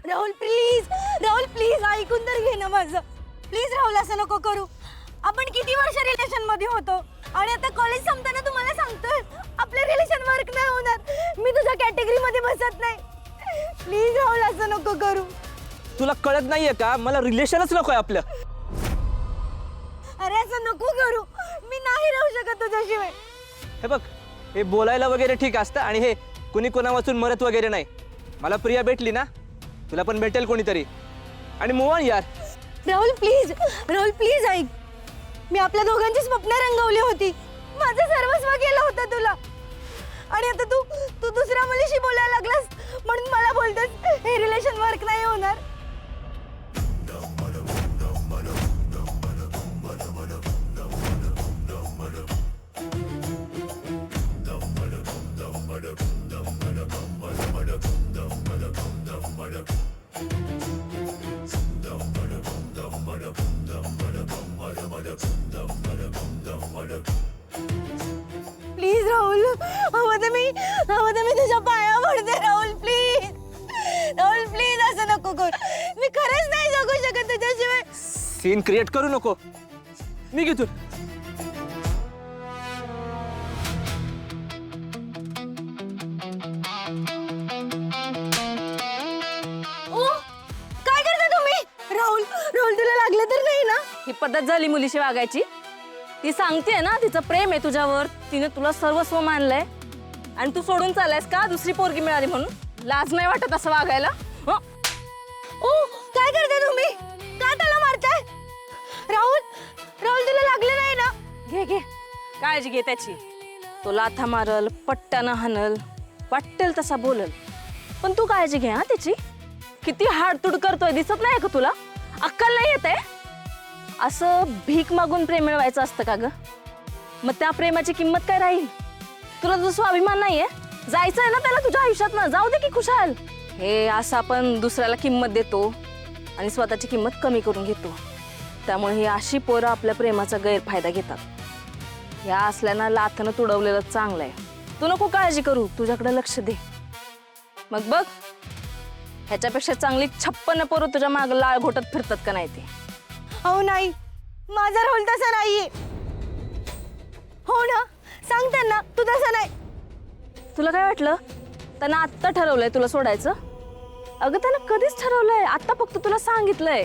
Rahul please ऐकून तर घे ना माझं. प्लीज राहुल, असं नको करू. आपण किती वर्ष रिलेशन मध्ये होतो आणि आता कॉलेज संपताना तुम्हाला सांगतोय आपलं रिलेशन वर्क नाही होणार. मी तुझ्या कॅटेगरी मध्ये बसत नाही. प्लीज राहुल, असं नको करू. तुला कळत नाहीये का, मला रिलेशनच नकोय आपलं. अरे असं नको करू. मी नाही राहू शकत तुझ्याशिवाय. हे बघ, हे बोलायला वगैरे ठीक असतं आणि हे कुणी कोणा वाचून मरत वगैरे नाही. मला प्रिया भेटली ना, तुला पण भेटेल कोणीतरी. आणि मूव ऑन यार. राहुल प्लीज ऐक. मी आपल्या दोघांची स्वप्न रंगवली होती. माझं सर्वस्व केलं होतं तुला आणि आता तू दुसऱ्या मुलीशी बोलायला लागलास म्हणून मला बोलतोस हे रिलेशन वर्क नाही होणार. प्लीज राहुल, हवं तर मी तुझ्या पाया पडते. राहुल प्लीज असं नको कर. मी खरंच नाही जगू शकत तुझ्याशिवाय. सीन क्रिएट करू नको. मी घेतो. ओ काय करता तुम्ही? राहुल तुला लागलं तर नाही ना? ही पद्धत झाली मुलीशी वागायची. ती सांगते ना तिचं प्रेम आहे तुझ्यावर, तिने तुला सर्वस्व मानलंय आणि तू सोडून चाललायस का दुसरी पोरगी मिळाली म्हणून? लाज नाही वाटत असं वागायला? ओ काय करता तुम्ही? का त्याला मारताय? राहुल तुला लागलं नाही ना? घे काळजी घे त्याची. तो लाथा मारल, पट्ट्यानं हाणल, वाटेल तसा बोलल, पण तू काळजी घे हा त्याची. किती हाडतूड करतोय दिसत नाही का तुला? अक्कल नाही येते? असं भीक मागून प्रेम मिळवायचं असतं का ग? मग त्या प्रेमाची किंमत काय राहील? तुला जो स्वाभिमान नाहीये, जायचंय ना त्याला तुझ्या आयुष्यात ना, जाऊ दे की खुशाल. हे असं आपण दुसऱ्याला किंमत देतो आणि स्वतःची किंमत कमी करून घेतो. त्यामुळे ही अशी पोरं आपल्या प्रेमाचा गैरफायदा घेतात. ह्या असल्यानं लाथनं तुडवलेलं चांगलं आहे. तू नको काळजी करू, तुझ्याकडे लक्ष दे. मग बघ, ह्याच्यापेक्षा चांगली 56 पोरं तुझ्या माग लाळ घोटत फिरतात का नाही ते. हो नाही, माझा राहुल तसा नाहीये. हो ना, सांग त्यांना तू तसा नाही. तुला काय वाटलं त्यांना आत्ता ठरवलंय तुला सोडायचं? अगं त्यांना कधीच ठरवलंय, आत्ता फक्त तुला सांगितलंय.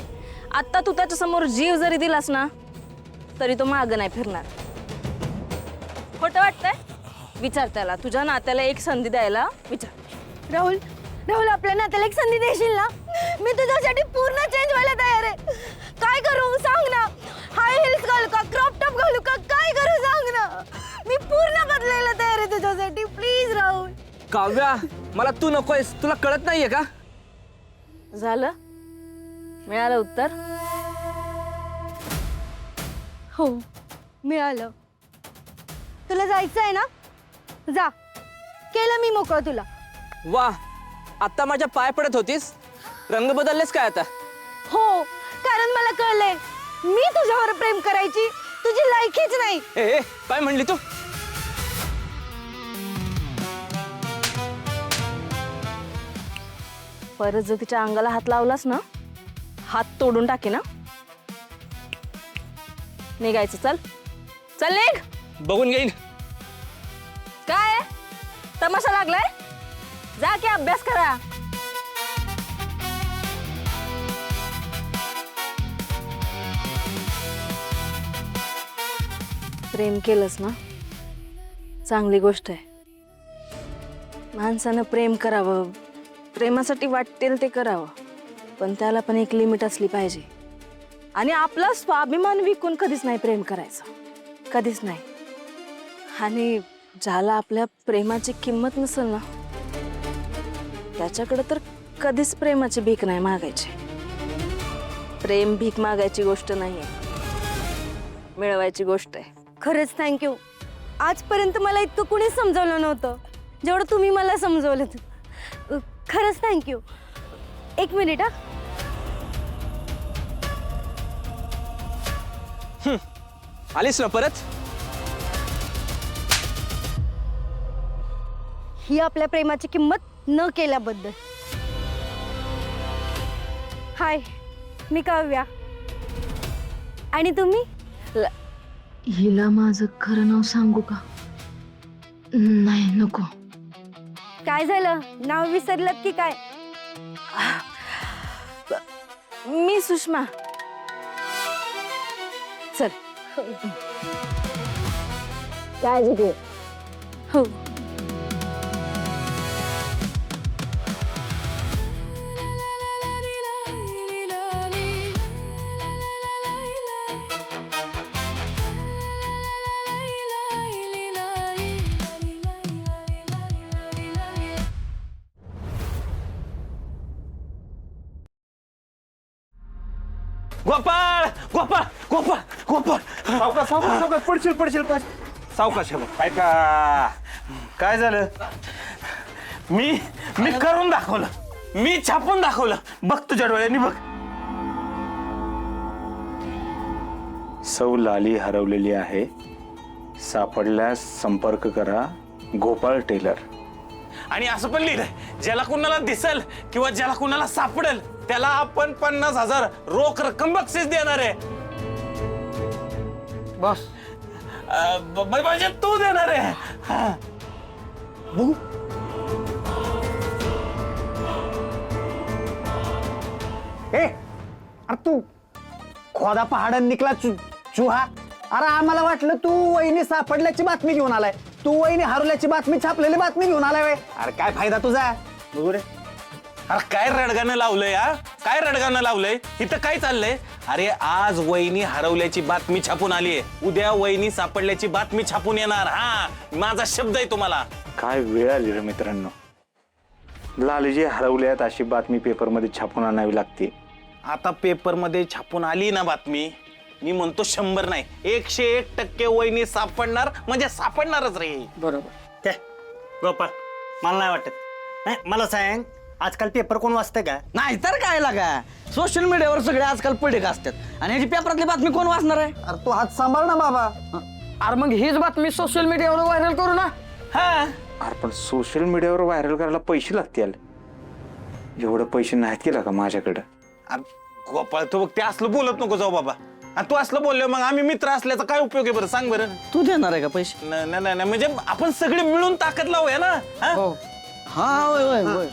आत्ता तू त्याच्या समोर जीव जरी दिलास ना तरी तो माग नाही फिरणार. खोटं वाटतंय? विचार त्याला, तुझ्या नात्याला एक संधी द्यायला विचार. राहुल आपल्या नात्याला एक संधी देशील ना? मी तुझ्यासाठी पूर्ण चेंज व्हायला तयार आहे. काय करू सांग ना? हाय हिल्स घालू का, क्रॉप टॉप घालू का, काय करू सांग ना? मी पूर्ण बदलायला तयार आहे तुझ्यासाठी. प्लीज राहुल. काव्या, मला तू नकोयस. तुला कळत नाहीये का? झालं? मिळालं उत्तर? हो मिळालं. तुला जायचं आहे ना? जा. केलं मी मोकळं तुला. वा, आता माझ्या पाय पडत होतीस. रंग बदललेस काय आता? हो, कारण मला कळलंय मी तुझ्यावर प्रेम करायची तुझी लायकीच नाही. ए काय म्हणली तू? परत जर तिच्या अंगाला हात लावलास ना, हात तोडून टाके ना. निघायचं. चल चल निघ. बघून घेईन. काय तमाशा लागलाय? जा की अभ्यास करा. प्रेम केलंस ना, चांगली गोष्ट आहे. माणसानं प्रेम करावं, प्रेमासाठी वाटेल ते करावं, पण त्याला पण एक लिमिट असली पाहिजे. आणि आपला स्वाभिमान विकून कधीच नाही प्रेम करायचं, कधीच नाही. आणि ज्याला आपल्या प्रेमाची किंमत नसेल ना, त्याच्याकडे तर कधीच प्रेमाची भीक नाही मागायची. प्रेम भीक मागायची गोष्ट नाहीये, मिळवायची गोष्ट आहे. खरंच थँक्यू. आजपर्यंत मला इतकं कुणी समजवलं नव्हतं जेवढं तुम्ही मला समजवलं. खरंच थँक्यू. एक मिनिट हा. आलीस ना परत? ही आपल्या प्रेमाची किंमत न केल्याबद्दल. हाय, मी काव्या. आणि तुम्ही? हिला माझं खरं नाव सांगू का? नाही, नको. काय झालं, नाव विसरलं की काय? मी सुषमा. चल. काळजी घे. हो. गोपाळ गोपाळ गोपाळ गोपाळ सावकाश सावकाश सावकाश पडशील पडशील सावकाश हे बघ. काय का काय झालं? मी करून दाखवलं, मी छापून दाखवलं. बघ तुझ्या डोळ्यांनी बघ. सौ लाली हरवलेली आहे, सापडल्यास संपर्क करा गोपाळ टेलर. आणि असं पण लिहिलंय, ज्याला कुणाला दिसल किंवा ज्याला कुणाला सापडेल त्याला आपण 50,000 रोख रक्कम बक्षीस देणार आहे. बस म्हणजे तू देणार आहे. हा. बघू. अरे तू खोदा पहाड निकला चुहा. अरे आम्हाला वाटलं तू वहिनी सापडल्याची बातमी घेऊन आलाय. तू वहिनी हरवल्याची बातमी, छापलेली बातमी घेऊन आलाय. अरे काय फायदा तुझा? बघू रे. अरे काय रडगाणं लावलंय, हा काय रडगाणं लावलंय? इथं काय चाललंय? अरे आज वहिनी हरवल्याची बातमी छापून आलीये, उद्या वहिनी सापडल्याची बातमी छापून येणार. हा माझा शब्द आहे तुम्हाला. काय वेळ आली रे मित्रांनो. लालजी हरवल्यात अशी बातमी पेपरमध्ये छापून आणावी लागते. आता पेपरमध्ये छापून आली ना बातमी, मी म्हणतो 100 नाही 101% वहिनी सापडणार म्हणजे सापडणारच रे. बरोबर. गोपाळ, मला नाही वाटत. नाही, मला सांग, आजकाल पेपर कोण वाचतं का? नाही तर काय लागा, सोशल मीडियावर सगळे आजकाल पडीक असतात आणि ह्याची पेपरातली बातमी कोण वाचणार आहे? अरे तू हात सांभाळ ना बाबा. अरे मग हीच बातमी सोशल मीडियावर व्हायरल करू ना. हा अरे पण सोशल मीडियावर व्हायरल करायला पैसे लागतील. एवढे पैसे नाहीत केला का माझ्याकडे? गोपाळ तू बघ, ते असलं बोलत नको जाऊ बाबा. आणि तू असलं बोललो मग आम्ही मित्र असल्याचा काय उपयोग आहे बरं, सांग बरं. तू देणार आहे का पैसे? नाही नाही नाही, म्हणजे आपण सगळे मिळून ताकद लावूया ना. हा? हा होय होय होय.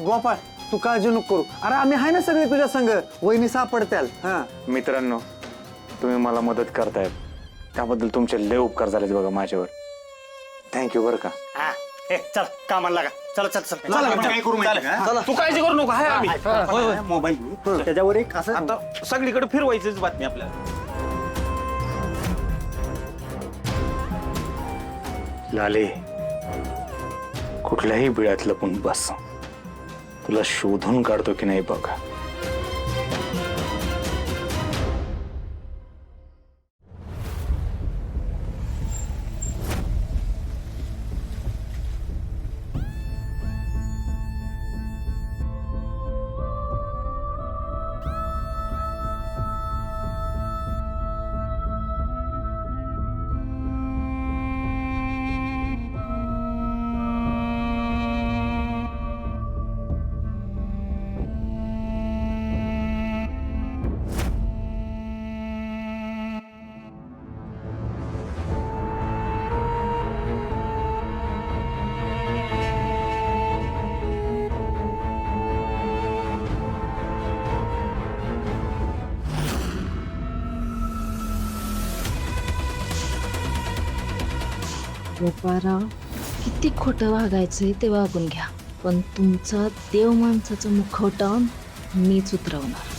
गोपाळ तू काळजी नको करू. अरे आम्ही आहे ना सगळे तुझ्या संग. वहिनी सापडत्याल. हा मित्रांनो, तुम्ही मला मदत करतायत त्याबद्दल तुमचे लय उपकार झालेत बघा माझ्यावर. थँक्यू बरं का. हा, चल कामाला लागा. चल चल चल. चालेल. तू काळजी करू नको, आहे आम्ही. मोबाईल त्याच्यावर एक असं आता सगळीकडे फिरवायचीच बातमी आपल्याला. लाले, कुठल्याही बिळात लपून बस. तुला शोधून काढतो की नाही बघ. गोपाळराव, किती खोटं वागायचंय ते वागून घ्या, पण तुमचा देव माणसाचं मुखवटा मीच उतरवणार.